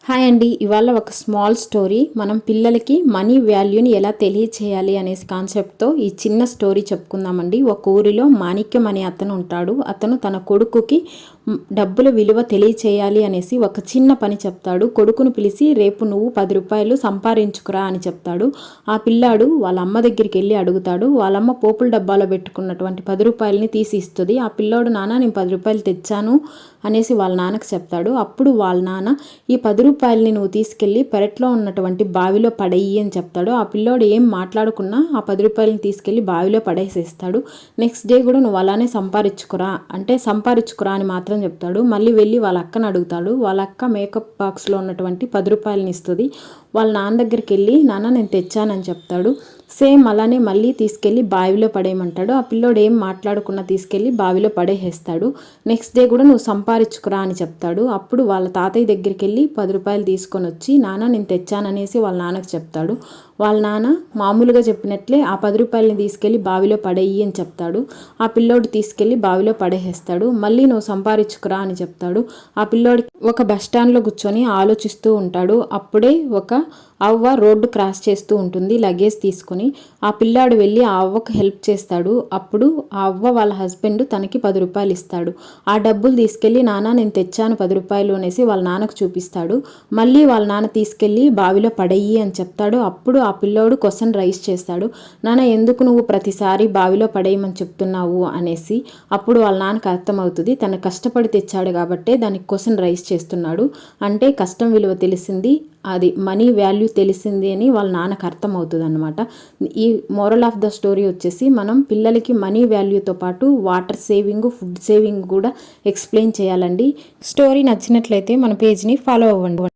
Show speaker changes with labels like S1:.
S1: Hi అండి. ఇవాళ ఒక స్మాల్ స్టోరీ. మనం పిల్లలకి మనీ వాల్యూని ఎలా తెలియచేయాలి అనేసి కాన్సెప్ట్తో ఈ చిన్న స్టోరీ చెప్పుకుందామండి. ఒక ఊరిలో మాణిక్యం అనే అతను ఉంటాడు. అతను తన కొడుకుకి డబ్బుల విలువ తెలియచేయాలి అనేసి ఒక చిన్న పని చెప్తాడు. కొడుకును పిలిచి రేపు నువ్వు 10 రూపాయలు సంపాదించుకురా అని చెప్తాడు. ఆ పిల్లాడు వాళ్ళ అమ్మ దగ్గరికి వెళ్ళి అడుగుతాడు. వాళ్ళమ్మ పోపుల డబ్బాలో పెట్టుకున్నటువంటి 10 రూపాయలని తీసి ఇస్తుంది. ఆ పిల్లోడు, నాన్న నేను 10 రూపాయలు తెచ్చాను అనేసి వాళ్ళ నాన్నకు చెప్తాడు. అప్పుడు వాళ్ళ నాన్న ఈ 10 రూపాయలని నువ్వు తీసుకెళ్ళి పెరట్లో ఉన్నటువంటి బావిలో పడేయి అని చెప్తాడు. ఆ పిల్లోడు ఏం మాట్లాడుకున్నా ఆ 10 రూపాయలని తీసుకెళ్ళి బావిలో పడేసేస్తాడు. నెక్స్ట్ డే కూడా నువ్వు అలానే సంపాదించుకురా అని మాత్రం చెప్తాడు. మళ్ళీ వెళ్ళి వాళ్ళ అక్కను అడుగుతాడు. వాళ్ళ అక్క మేకప్ బాక్స్లో ఉన్నటువంటి 10 రూపాయలని ఇస్తుంది. వాళ్ళ నాన్న దగ్గరికి వెళ్ళి నాన్న నేను తెచ్చానని చెప్తాడు. సేమ్ అలానే మళ్ళీ తీసుకెళ్ళి బావిలో పడేయమంటాడు. ఆ పిల్లోడు ఏం మాట్లాడుకున్నా తీసుకెళ్ళి బావిలో పడేసేస్తాడు. నెక్స్ట్ డే కూడా నువ్వు సంపాదించుకురా అని చెప్తాడు. అప్పుడు వాళ్ళ తాతయ్య దగ్గరికి వెళ్ళి 10 రూపాయలు తీసుకొని వచ్చి నాన్న నేను తెచ్చాననేసి వాళ్ళ నాన్నకు చెప్తాడు. వాళ్ళ నాన్న మామూలుగా చెప్పినట్లే ఆ 10 రూపాయలని తీసుకెళ్ళి బావిలో పడేయి అని చెప్తాడు. ఆ పిల్లోడు తీసుకెళ్ళి బావిలో పడేసేస్తాడు. మళ్ళీ నువ్వు సంపాదించుకురా అని చెప్తాడు. ఆ పిల్లోడికి ఒక బస్ స్టాండ్లో కూర్చొని ఆలోచిస్తూ ఉంటాడు. అప్పుడే ఒక అవ్వ రోడ్డు క్రాస్ చేస్తూ ఉంటుంది లగేజ్ తీసుకొని. ఆ పిల్లాడు వెళ్ళి ఆ అవ్వకు హెల్ప్ చేస్తాడు. అప్పుడు ఆ అవ్వ వాళ్ళ హస్బెండ్ తనకి 10 రూపాయలు ఇస్తాడు. ఆ డబ్బులు తీసుకెళ్ళి నాన్న నేను తెచ్చాను 10 రూపాయలు అనేసి వాళ్ళ నాన్నకు చూపిస్తాడు. మళ్ళీ వాళ్ళ నాన్న తీసుకెళ్ళి బావిలో పడేయి అని చెప్తాడు. అప్పుడు ఆ పిల్లోడు క్వశ్చన్ రైజ్ చేస్తాడు. నాన్న ఎందుకు నువ్వు ప్రతిసారి బావిలో పడేయమని చెప్తున్నావు అనేసి. అప్పుడు వాళ్ళ నాన్నకు అర్థమవుతుంది తను కష్టపడి తెచ్చాడు కాబట్టే దానికి క్వశ్చన్ రైజ్ చేస్తున్నాడు. అంటే కష్టం విలువ తెలిసింది, అది మనీ వాల్యూ తెలిసింది అని వాళ్ళ నాన్నకు అర్థమవుతుంది అనమాట. ఈ మోరల్ ఆఫ్ ద స్టోరీ వచ్చేసి మనం పిల్లలకి మనీ వాల్యూతో పాటు వాటర్ సేవింగ్, ఫుడ్ సేవింగ్ కూడా ఎక్స్ప్లెయిన్ చేయాలండి. స్టోరీ నచ్చినట్లయితే మన పేజ్ని ఫాలో అవ్వండి.